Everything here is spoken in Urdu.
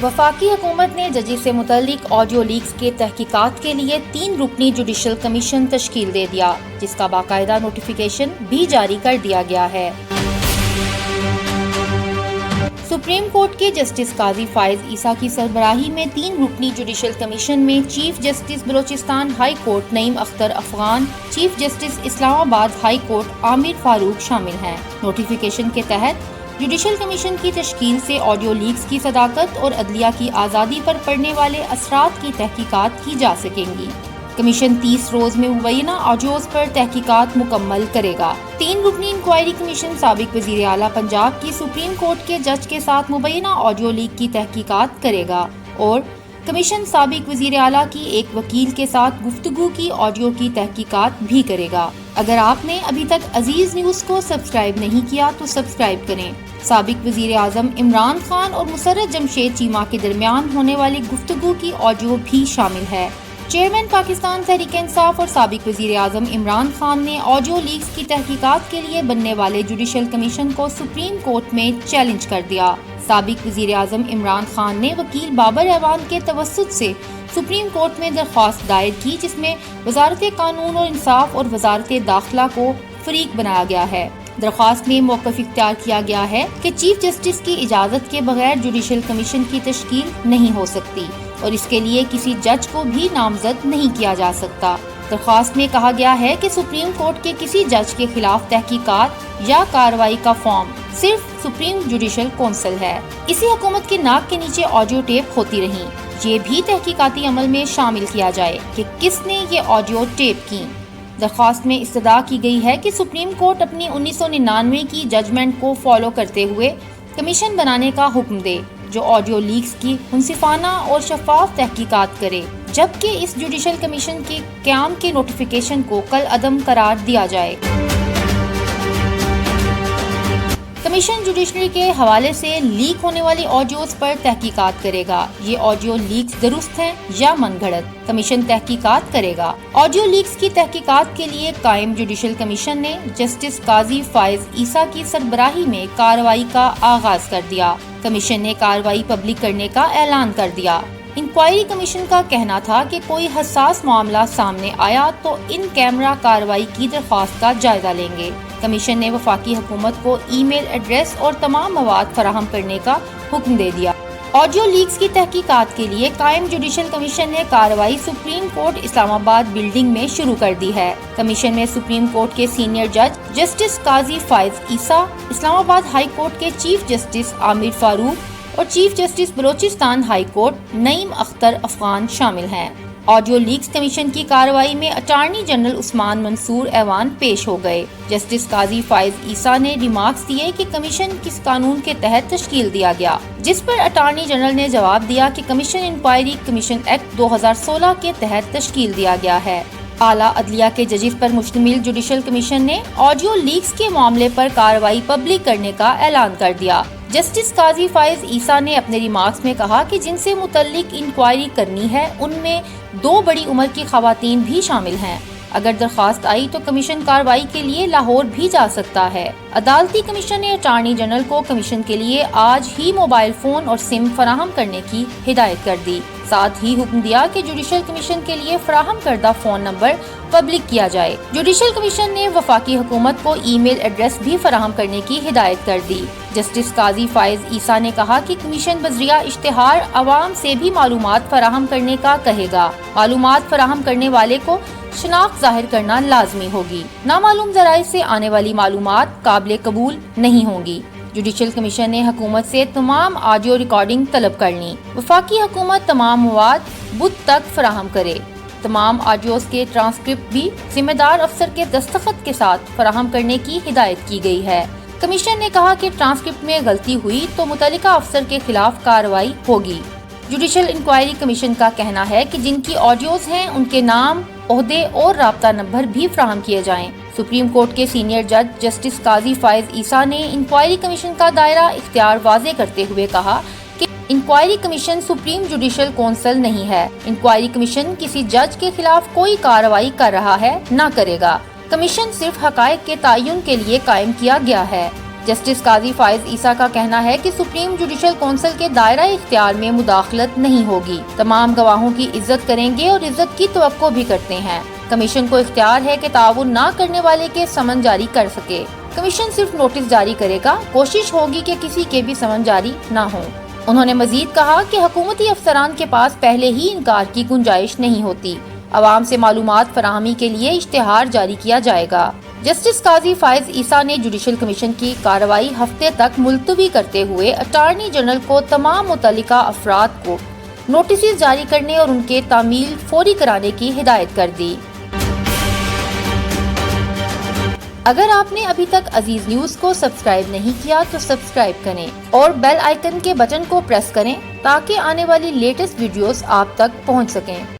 وفاقی حکومت نے ججز سے متعلق آڈیو لیکس کے تحقیقات کے لیے 3 رکنی جوڈیشل کمیشن تشکیل دے دیا، جس کا باقاعدہ نوٹیفیکیشن بھی جاری کر دیا گیا ہے۔ سپریم کورٹ کے جسٹس قاضی فائز عیسیٰ کی سربراہی میں 3 رکنی جوڈیشل کمیشن میں chief justice Balochistan high court Naeem Akhtar Afghan, chief justice Islamabad high court عامر فاروق شامل ہیں۔ نوٹیفیکیشن کے تحت جوڈیشل کمیشن کی تشکیل سے آڈیو لیکس کی صداقت اور عدلیہ کی آزادی پر پڑنے والے اثرات کی تحقیقات کی جا سکیں گی۔ کمیشن 30 روز میں مبینہ آڈیوز پر تحقیقات مکمل کرے گا۔ 3 رکنی انکوائری کمیشن سابق وزیر اعلیٰ پنجاب کی سپریم کورٹ کے جج کے ساتھ مبینہ آڈیو لیک کی تحقیقات کرے گا اور کمیشن سابق وزیر اعلیٰ کی ایک وکیل کے ساتھ گفتگو کی آڈیو کی تحقیقات بھی کرے گا۔ اگر آپ نے ابھی تک عزیز نیوز کو سبسکرائب نہیں کیا تو سبسکرائب کریں۔ سابق وزیر اعظم عمران خان اور مسرت جمشید چیمہ کے درمیان ہونے والی گفتگو کی آڈیو بھی شامل ہے۔ چیئرمین پاکستان تحریک انصاف اور سابق وزیر اعظم عمران خان نے آڈیو لیکس کی تحقیقات کے لیے بننے والے جوڈیشل کمیشن کو سپریم کورٹ میں چیلنج کر دیا۔ سابق وزیر اعظم عمران خان نے وکیل بابر اعوان کے توسط سے سپریم کورٹ میں درخواست دائر کی، جس میں وزارت قانون اور انصاف اور وزارت داخلہ کو فریق بنایا گیا ہے۔ درخواست میں موقف اختیار کیا گیا ہے کہ چیف جسٹس کی اجازت کے بغیر جوڈیشل کمیشن کی تشکیل نہیں ہو سکتی اور اس کے لیے کسی جج کو بھی نامزد نہیں کیا جا سکتا۔ درخواست میں کہا گیا ہے کہ سپریم کورٹ کے کسی جج کے خلاف تحقیقات یا کارروائی کا فارم صرف سپریم جوڈیشل کونسل ہے۔ اسی حکومت کے ناک کے نیچے آڈیو ٹیپ ہوتی رہیں، یہ بھی تحقیقاتی عمل میں شامل کیا جائے کہ کس نے یہ آڈیو ٹیپ کی۔ درخواست میں استدعا کی گئی ہے کہ سپریم کورٹ اپنی 1999 کی ججمنٹ کو فالو کرتے ہوئے کمیشن بنانے کا حکم دے جو آڈیو لیکس کی منصفانہ اور شفاف تحقیقات کرے، جبکہ اس جوڈیشل کمیشن کے قیام کے نوٹیفیکیشن کو کالعدم قرار دیا جائے۔ کمیشن جوڈیشری کے حوالے سے لیک ہونے والی آڈیوز پر تحقیقات کرے گا۔ یہ آڈیو لیکس درست ہیں یا من گھڑت، کمیشن تحقیقات کرے گا۔ آڈیو لیکس کی تحقیقات کے لیے قائم جوڈیشل کمیشن نے جسٹس قاضی فائز عیسیٰ کی سربراہی میں کارروائی کا آغاز کر دیا۔ کمیشن نے کارروائی پبلک کرنے کا اعلان کر دیا۔ انکوائری کمیشن کا کہنا تھا کہ کوئی حساس معاملہ سامنے آیا تو ان کیمرہ کارروائی کی درخواست کا جائزہ لیں گے۔ کمیشن نے وفاقی حکومت کو ای میل ایڈریس اور تمام مواد فراہم کرنے کا حکم دے دیا۔ آڈیو لیکس کی تحقیقات کے لیے قائم جوڈیشل کمیشن نے کارروائی سپریم کورٹ اسلام آباد بلڈنگ میں شروع کر دی ہے۔ کمیشن میں سپریم کورٹ کے سینئر جج justice Qazi Faez Isa, Islamabad high court کے چیف جسٹس عامر فاروق اور chief justice Balochistan high court Naeem Akhtar Afghan شامل ہیں۔ آڈیو لیکس کمیشن کی کارروائی میں اٹارنی جنرل عثمان منصور ایوان پیش ہو گئے۔ جسٹس قاضی فائز عیسیٰ نے ریمارکس دیے کہ کمیشن کس قانون کے تحت تشکیل دیا گیا، جس پر اٹارنی جنرل نے جواب دیا کہ کمیشن انکوائری کمیشن ایکٹ 2016 کے تحت تشکیل دیا گیا ہے۔ اعلیٰ عدلیہ کے ججز پر مشتمل جوڈیشل کمیشن نے آڈیو لیکس کے معاملے پر کارروائی پبلک کرنے کا اعلان کر دیا۔ جسٹس قاضی فائز عیسیٰ نے اپنے ریمارکس میں کہا کہ جن سے متعلق انکوائری کرنی ہے ان میں 2 بڑی عمر کی خواتین بھی شامل ہیں۔ اگر درخواست آئی تو کمیشن کارروائی کے لیے لاہور بھی جا سکتا ہے۔ عدالتی کمیشن نے اٹارنی جنرل کو کمیشن کے لیے آج ہی موبائل فون اور سم فراہم کرنے کی ہدایت کر دی۔ ساتھ ہی حکم دیا کہ جوڈیشل کمیشن کے لیے فراہم کردہ فون نمبر پبلک کیا جائے۔ جوڈیشل کمیشن نے وفاقی حکومت کو ای میل ایڈریس بھی فراہم کرنے کی ہدایت کر دی۔ جسٹس قاضی فائز عیسیٰ نے کہا کہ کمیشن بذریعہ اشتہار عوام سے بھی معلومات فراہم کرنے کا کہے گا۔ معلومات فراہم کرنے والے کو شناخت ظاہر کرنا لازمی ہوگی۔ نامعلوم ذرائع سے آنے والی معلومات قابل قبول نہیں ہوں گی۔ جوڈیشل کمیشن نے حکومت سے تمام آڈیو ریکارڈنگ طلب کر لی۔ وفاقی حکومت تمام مواد بدھ تک فراہم کرے۔ تمام آڈیوز کے ٹرانسکرپٹ بھی ذمہ دار افسر کے دستخط کے ساتھ فراہم کرنے کی ہدایت کی گئی ہے۔ کمیشن نے کہا کہ ٹرانسکرپٹ میں غلطی ہوئی تو متعلقہ افسر کے خلاف کارروائی ہوگی۔ جوڈیشل انکوائری کمیشن کا کہنا ہے کہ جن کی آڈیوز ہیں ان کے نام، عہدے اور رابطہ نمبر بھی فراہم کیے جائیں۔ سپریم کورٹ کے سینئر جج جسٹس قاضی فائز عیسیٰ نے انکوائری کمیشن کا دائرہ اختیار واضح کرتے ہوئے کہا کہ inquiry commission supreme judicial council نہیں ہے۔ انکوائری کمیشن کسی جج کے خلاف کوئی کارروائی کر رہا ہے نہ کرے گا۔ کمیشن صرف حقائق کے تعین کے لیے قائم کیا گیا ہے۔ جسٹس قاضی فائز عیسیٰ کا کہنا ہے کہ سپریم جوڈیشل کونسل کے دائرہ اختیار میں مداخلت نہیں ہوگی، تمام گواہوں کی عزت کریں گے اور عزت کی توقع بھی کرتے ہیں۔ کمیشن کو اختیار ہے کہ تعاون نہ کرنے والے کے سمن جاری کر سکے۔ کمیشن صرف نوٹس جاری کرے گا، کوشش ہوگی کہ کسی کے بھی سمن جاری نہ ہو۔ انہوں نے مزید کہا کہ حکومتی افسران کے پاس پہلے ہی انکار کی گنجائش نہیں ہوتی، عوام سے معلومات فراہمی کے لیے اشتہار جاری کیا جائے گا۔ جسٹس قاضی فائز عیسیٰ نے جوڈیشل کمیشن کی کارروائی ہفتے تک ملتوی کرتے ہوئے اٹارنی جنرل کو تمام متعلقہ افراد کو نوٹسز جاری کرنے اور ان کے تعمیل فوری کرانے کی ہدایت کر دی۔ اگر آپ نے ابھی تک عزیز نیوز کو سبسکرائب نہیں کیا تو سبسکرائب کریں اور بیل آئیکن کے بٹن کو پریس کریں تاکہ آنے والی لیٹسٹ ویڈیوز آپ تک پہنچ سکیں۔